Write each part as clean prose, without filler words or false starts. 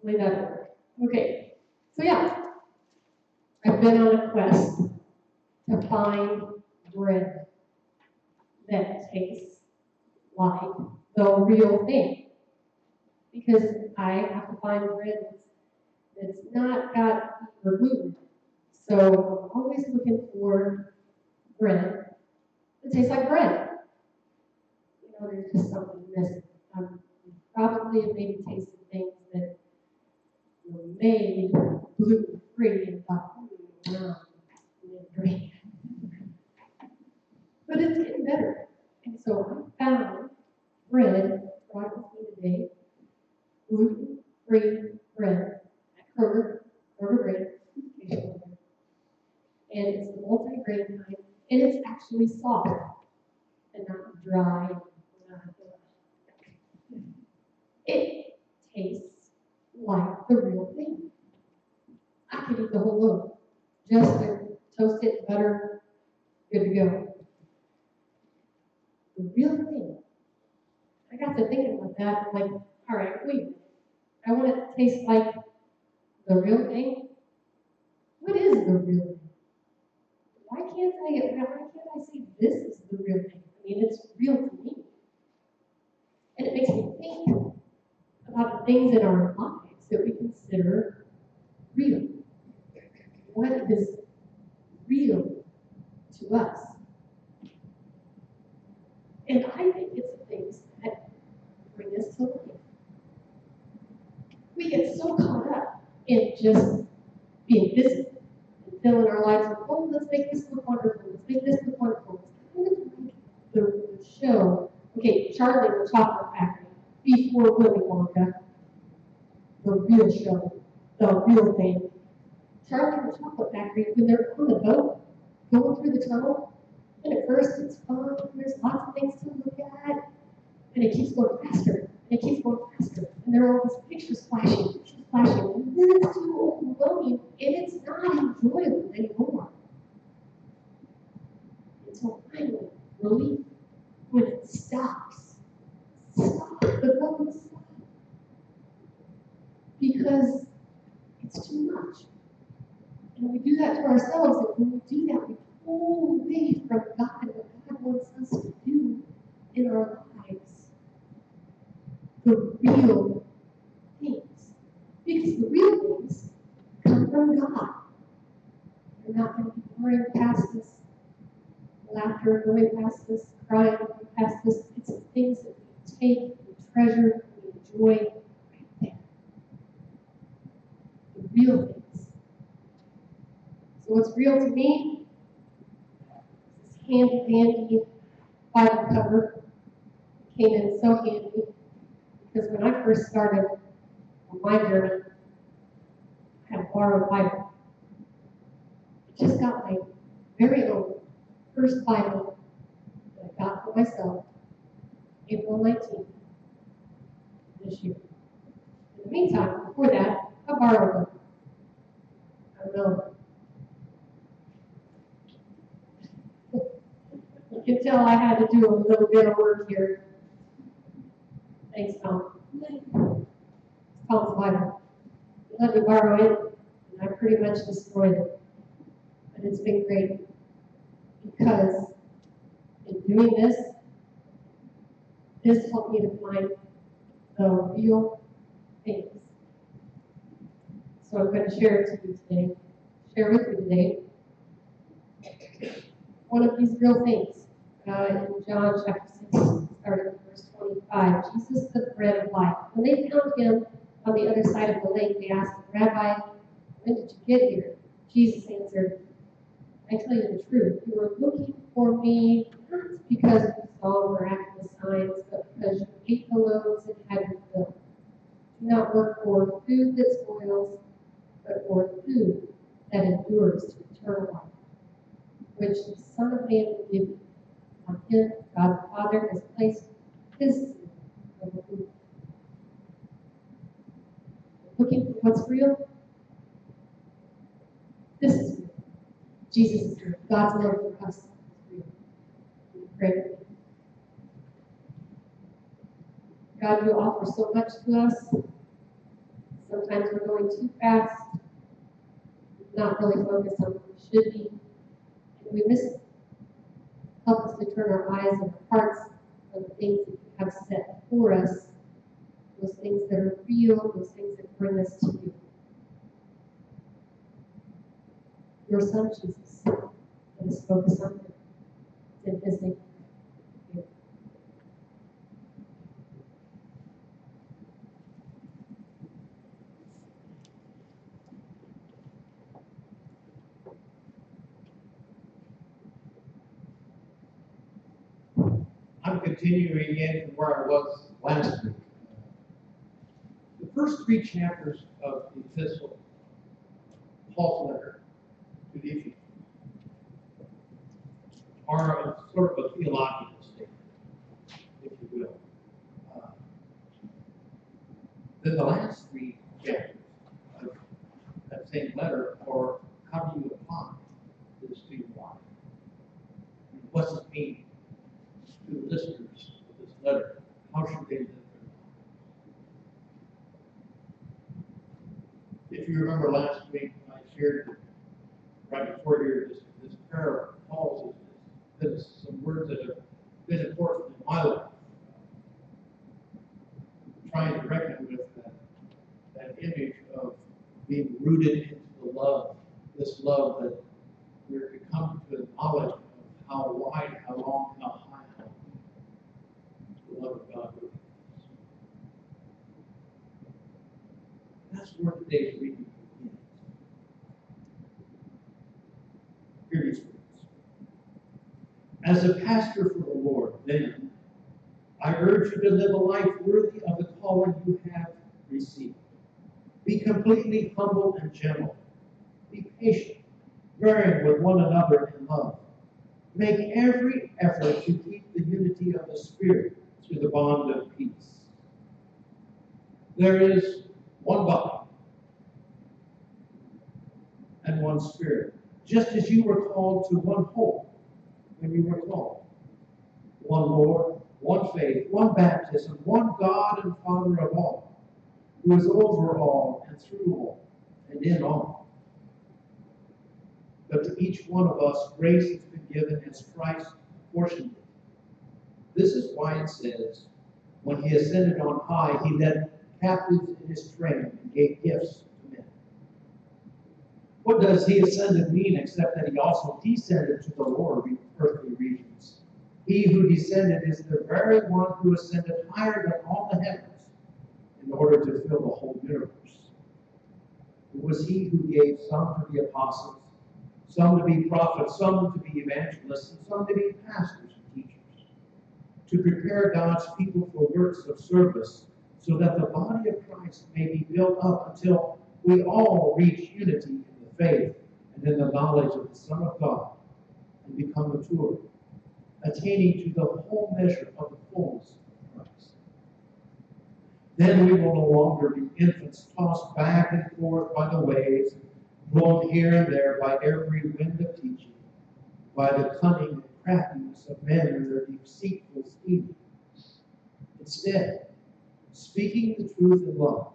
Hopefully that'll work. Okay, so yeah, I've been on a quest to find bread that tastes like the real thing. Because I have to find bread that's not got or gluten. So I'm always looking for bread that tastes like bread. You know, there's just something missing. Probably have maybe tasted things that were made gluten-free and thought, no, great. But it's getting better. And so I found bread brought with me today, gluten-free bread at Kroger bread, and it's the multi-grain kind, and it's actually soft and not dry. It tastes like the real thing. I could eat the whole loaf. Just to toast it, butter, good to go. The real thing. I got to thinking about that, like, all right, wait. I want it to taste like the real thing. What is the real thing? Why can't I say this is the real thing? I mean, it's real to me. And it makes me think about the things in our lives that we consider real. What is real to us? And I think it's the things that bring us to life. We get so caught up in just being busy and filling our lives with, oh, let's make this look wonderful, let's make this look wonderful. It's kind of like the show, okay, Charlie and the Chocolate Factory, before Willy Wonka, the real show, the real thing. Charlie and the Chocolate Factory, when they're on the boat, going through the tunnel, and at first it's fun, there's lots of things to look at, and it keeps going faster, and it keeps going faster, and there are all these pictures flashing, and then it's too overwhelming, and it's not enjoyable anymore. Until finally, relief, when it stops. Stop, the boat stops. Because it's too much. And we do that to ourselves, and when we do that, we pull away from God and what God wants us to do in our lives. The real things. Because the real things come from God. They're not going to be pouring past us, laughter going past us, crying going past us. It's the things that we take, we treasure, we enjoy right there. The real things. So what's real to me is this handy Bible cover. It came in so handy because when I first started on my journey, I had a borrowed Bible. I just got my very own first Bible that I got for myself April 19th this year. In the meantime, before that, I borrowed them. I don't know. You can tell I had to do a little bit of work here. Thanks, Tom. Tom's Bible. He let me borrow it, and I pretty much destroyed it. But it's been great because in doing this helped me to find the real things. So I'm going to share it to you today, share with you today. One of these real things, in John chapter 6, starting with verse 25, Jesus, the bread of life. When they found him on the other side of the lake, they asked him, Rabbi, when did you get here? Jesus answered, I tell you the truth, you were looking for me not because you saw miraculous signs, but because you ate the loaves and had your fill. Do not work for food that spoils, but for food that endures to eternal life, which the Son of Man will give you. On him, God the Father has placed his seal of approval. Looking for what's real? This is real. Jesus is real. God's love for us is real. We pray for him. God, you offer so much to us. Sometimes we're going too fast, not really focused on what we should be. And we miss help us to turn our eyes and our hearts on the things that you have set for us, those things that are real, those things that bring us to you. Your Son, Jesus, let us focus on him. It's in his name. I'm continuing in from where I was last week. The first 3 chapters of the epistle, Paul's letter to the Ephesians, are a sort of a theological statement, if you will. Then the last 3 chapters of that same letter are how do you apply this to your life? What's it mean to the listeners of this letter? How should they live their lives? If you remember last week, I shared right before here this prayer of Paul's is some words that have been important in my life. Trying to reckon with that image of being rooted into the love, this love that we're to come to the knowledge of how wide, how long, how high, how deep the love of God really is. That's where today's reading begins. Hear these words. As a pastor for the Lord, then, I urge you to live a life worthy of the calling you have received. Be completely humble and gentle. Be patient, bearing with one another in love. Make every effort to keep the unity of the Spirit through the bond of peace. There is one body and one Spirit, just as you were called to one hope when you were called. One Lord, one faith, one baptism, one God and Father of all, who is over all and through all and in all. But to each one of us, grace has been given as Christ apportioned it. This is why it says, when he ascended on high, he led captives in his train and gave gifts to men. What does he ascended mean except that he also descended to the lower earthly regions? He who descended is the very one who ascended higher than all the heavens in order to fill the whole universe. It was he who gave some to be apostles, some to be prophets, some to be evangelists, and some to be pastors and teachers, to prepare God's people for works of service, so that the body of Christ may be built up until we all reach unity in the faith and in the knowledge of the Son of God and become mature, attaining to the whole measure of the fullness of Christ. Then we will no longer be infants tossed back and forth by the waves, blown here and there by every wind of teaching, by the cunning and craftiness of men and their deceitful scheming. Instead, speaking the truth in love,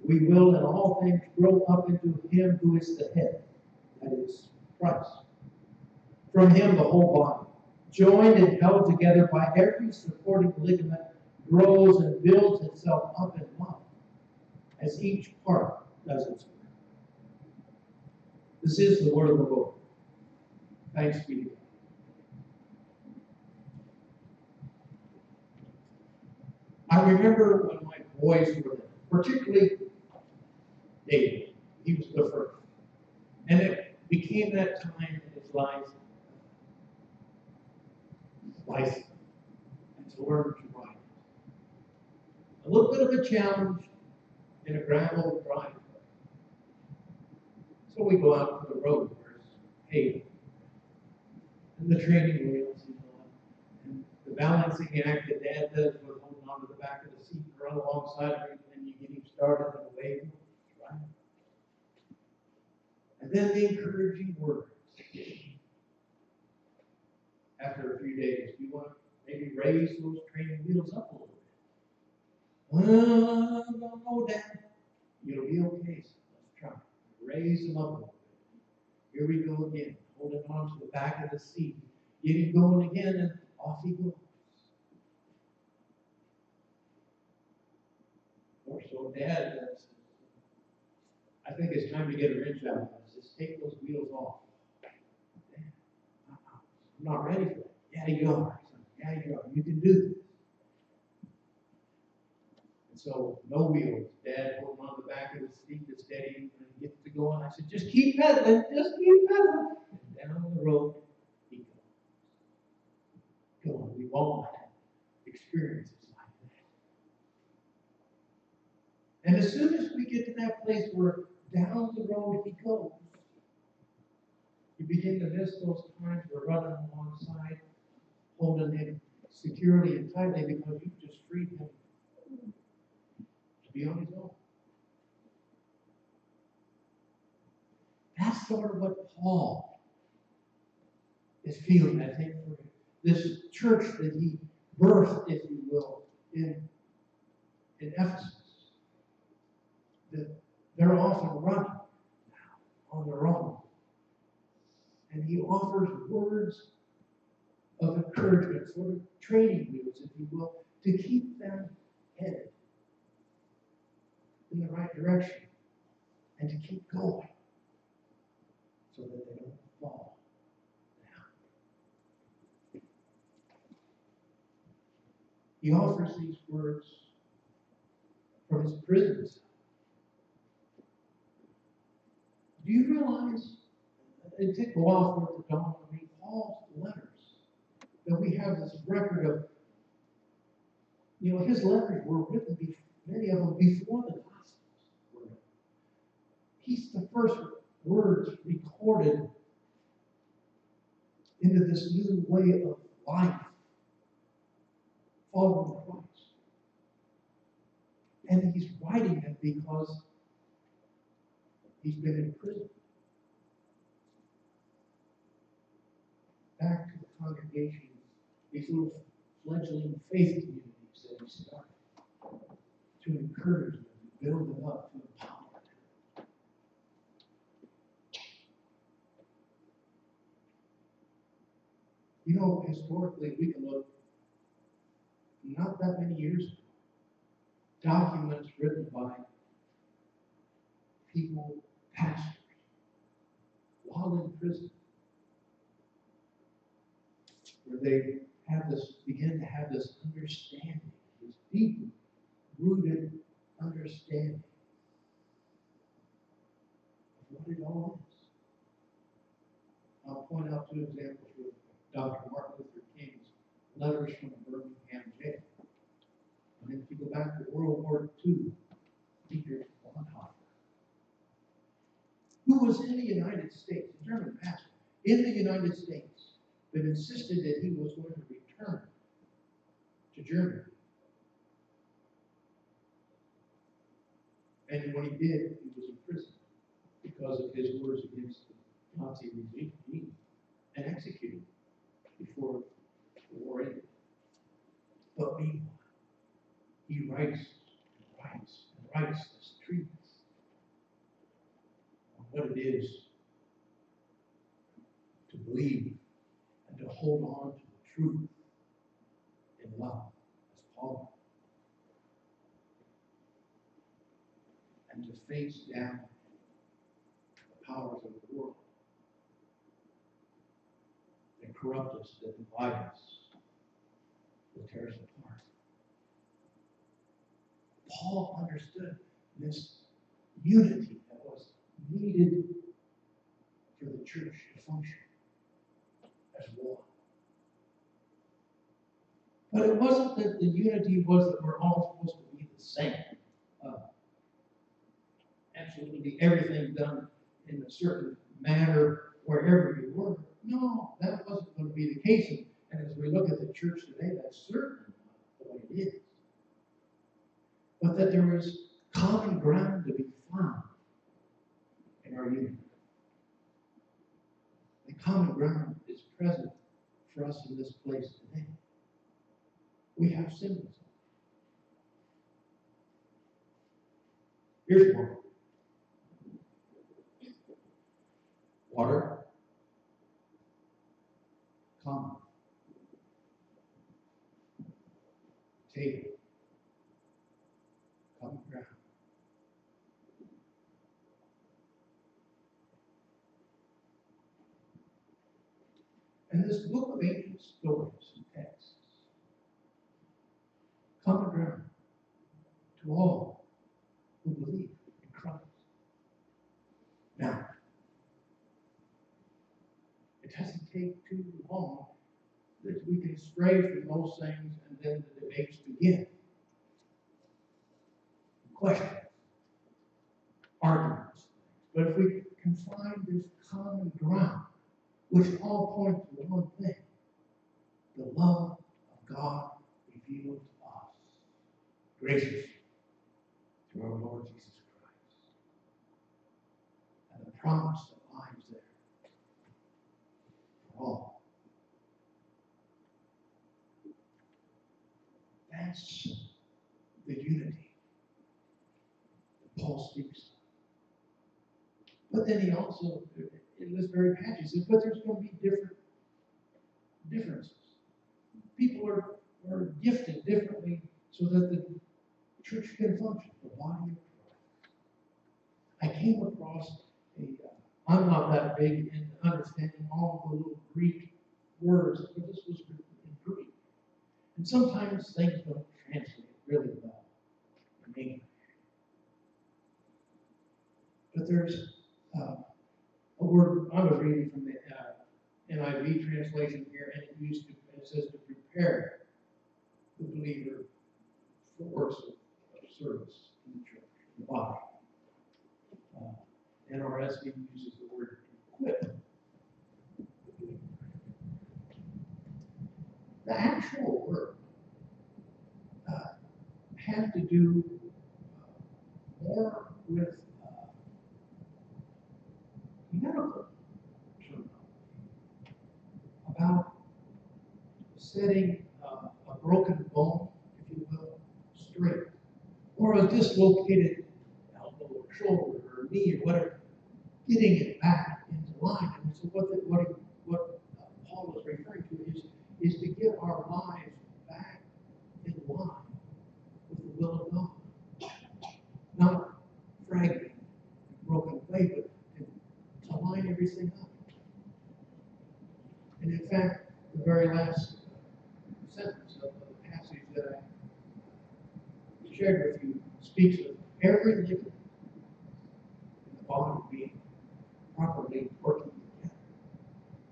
we will in all things grow up into him who is the head, that is, Christ. From him the whole body, joined and held together by every supporting ligament, grows and builds itself up in love, as each part does its work. This is the word of the Lord. Thanks be to God. I remember when my boys were there, particularly David. He was the first. And it became that time in his life and to learn to ride. A little bit of a challenge in a gravel driveway. So we go out to the road where it's paved. And the training wheels, and the balancing act that Dad does with holding onto the back of the seat and run alongside of me, and you get him started and away. Right? And then the encouraging words. After a few days, do you want to maybe raise those training wheels up a little bit? Well, I don't know, Dad. You'll be okay. So let's try. Raise him up a little bit. Here we go again. Holding on to the back of the seat. Get him going again, and off he goes. Or so Dad says, I think it's time to get a wrench out. Just take those wheels off. Dad, I'm not ready for that. Yeah, you are. Yeah, you are. You can do this. And so, no wheels. Dad holding on the back of the seat to steady him when he gets to go. And I said, just keep pedaling. Just keep pedaling. And down the road he goes. Come on, we've all had experiences like that. And as soon as we get to that place where down the road he goes, you begin to miss those times we're running alongside, holding him securely and tightly because you've just freed him to be on his own. That's sort of what Paul is feeling, I think, for this church that he birthed, if you will, in Ephesus. That they're often running now on their own. And he offers words of encouragement, sort of training wheels, if you will, to keep them headed in the right direction and to keep going so that they don't fall down. He offers these words from his prison cell. Do you realize, it took a while for it to dawn on me, Paul's letters, that we have this record of, his letters were written, many of them before the Gospels were written. He's the first words recorded into this new way of life, following Christ. And he's writing them because he's been in prison. Back to the congregation, these little fledgling faith communities that he started, to encourage them, to build them up, to empower them. Historically, we can look not that many years ago, documents written by people, pastors, while in prison, where they begin to have this understanding, this deeply rooted understanding of what it all is. I'll point out two examples with Dr. Martin Luther King's letters from Birmingham jail. And then if you go back to World War II, Dietrich Bonhoeffer, who was in the United States, a German pastor, in the United States, but insisted that he was going to return to Germany. And when he did, he was imprisoned because of his words against the Nazi regime and executed before the war ended. But meanwhile, he writes this treatise on what it is to believe and to hold on to the truth in love, as Paul, and to face down the powers of the world that corrupt us, that divide us, that tear us apart. Paul understood this unity that was needed for the church to function as one. But it wasn't that the unity was that we're all supposed to be the same. Absolutely everything done in a certain manner wherever you were. No, that wasn't going to be the case. And as we look at the church today, that's certainly not the way it is. But that there is common ground to be found in our unity. The common ground is present for us in this place today. We have symbols. Here's one. Water. Common. Table. Common ground. And this book of ancient stories and texts, common ground to all who believe in Christ. Now, it doesn't take too long that we can stray from those things and then the debates begin. Questions, arguments. But if we can find this common ground, which all point to one thing, the love of God revealed to us, graciously, through our Lord Jesus Christ. And the promise that lies there for all. That's the unity that Paul speaks of. But then he also, in this very passage, says, but there's going to be differences. People are gifted differently so that the church can function, the body of Christ. I came across I'm not that big in understanding all the little Greek words, but this was written in Greek. And sometimes things don't translate really well in English. But there's a word I was reading from the NIV translation here, and it says to prepare the believer for works of service in the church, in the body. NRSV uses the word equip. The actual word has to do more with medical terminology about setting a broken bone, if you will, straight, or a dislocated elbow or shoulder or knee or whatever, getting it back into line. And so what Paul is referring to is to get our lives back in line with the will of God, not fragmented and broken away, but to line everything up. And in fact, the very last sentence of the passage that I shared with you speaks of every ligament in the body being properly working together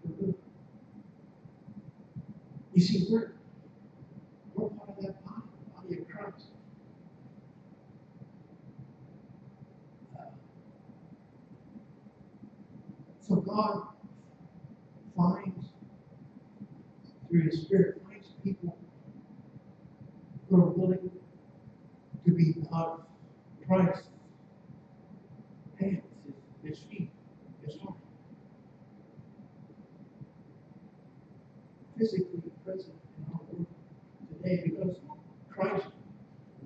for good. You see, we're part of that body, the body of Christ. So God finds, through His Spirit, finds people who are willing to be God's Christ's hands, His feet, His heart. Physically present in our world today, because Christ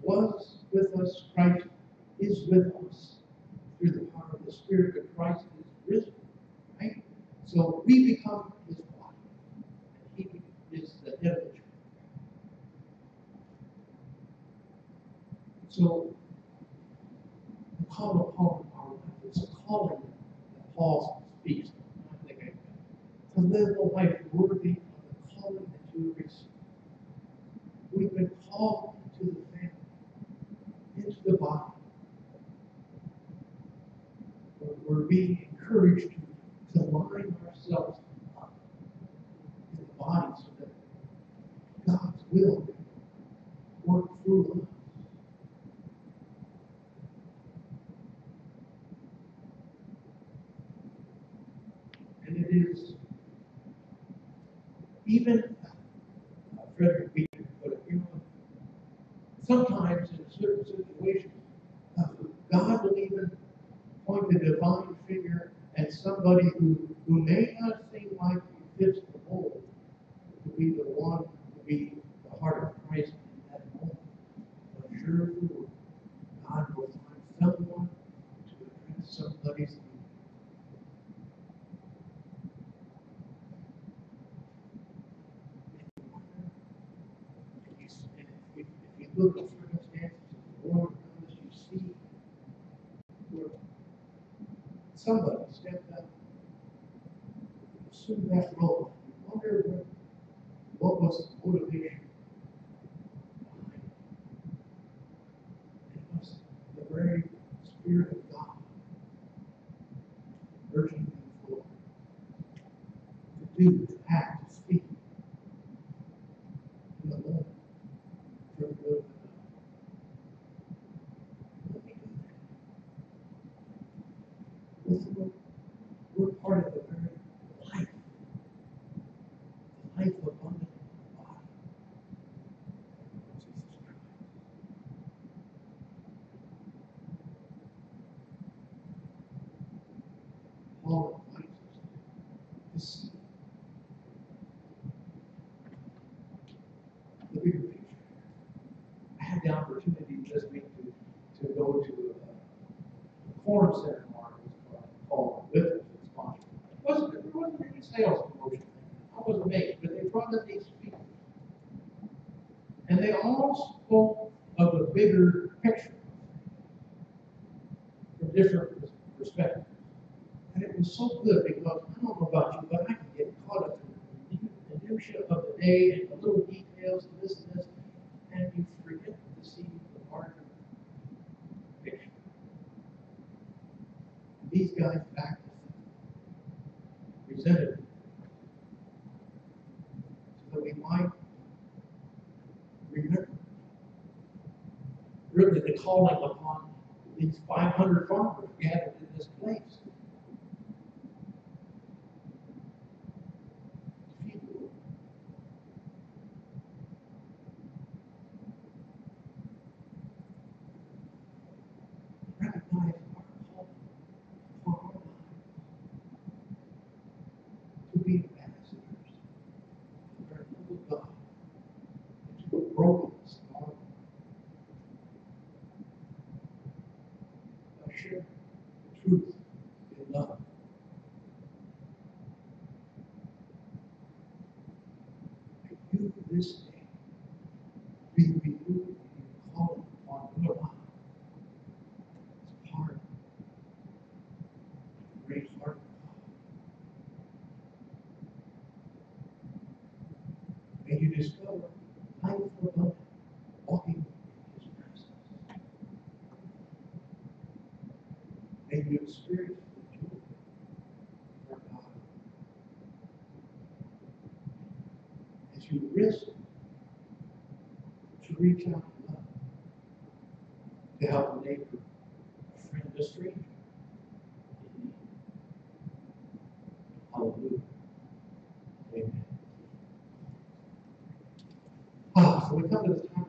was with us, Christ is with us through the power of the Spirit, that Christ is risen. Right? So we become His body, and He is the head of the church. So the call upon our life is a calling that Paul speaks of. I think to live a life worthy of the calling that you have received. We've been called into the family, into the body. We're being encouraged to line ourselves up in the body so that God's will can work through us. And it is even, Frederick Beaker put it, sometimes in certain situations, God will even point the divine figure at somebody who may not seem like he fits the mold, to be the one to be the heart of Christ in that moment. But sure, God will find someone Praise be. If you look at circumstances of the world around us, you see where somebody stepped up, assumed that role. You wonder what was the motivation behind it. It was the very Spirit of God urging them forward to do, to act, to speak in the moment for the good of God. Let me do that. We're part of the very life, the life abundant body of Jesus Christ. Paul invites us to see the bigger picture. I had the opportunity this week to go to a corn ceremony called with the sponsor. There wasn't any sales promotion. I was amazed, but they brought in these speakers. And they all spoke of the bigger picture from different perspectives. And it was so good because I don't know about you, but I can get caught up in the minutia of the day and the little details of this and this, and you forget to see the larger picture. These guys back presented it so that we might remember really the calling upon these 500 farmers gathered in this place. Recognize our call upon our lives to be ambassadors of our love of God into the brokenness of our lives. By sharing the truth in love. May you this day be renewed in your calling upon your life as part of the great heart of God. May you discover life abundant, walking in His presence. May you experience the joy of our God as you risk to reach out in love, to help a neighbor, a friend, a stranger in need. Hallelujah. Amen. So we come to this time of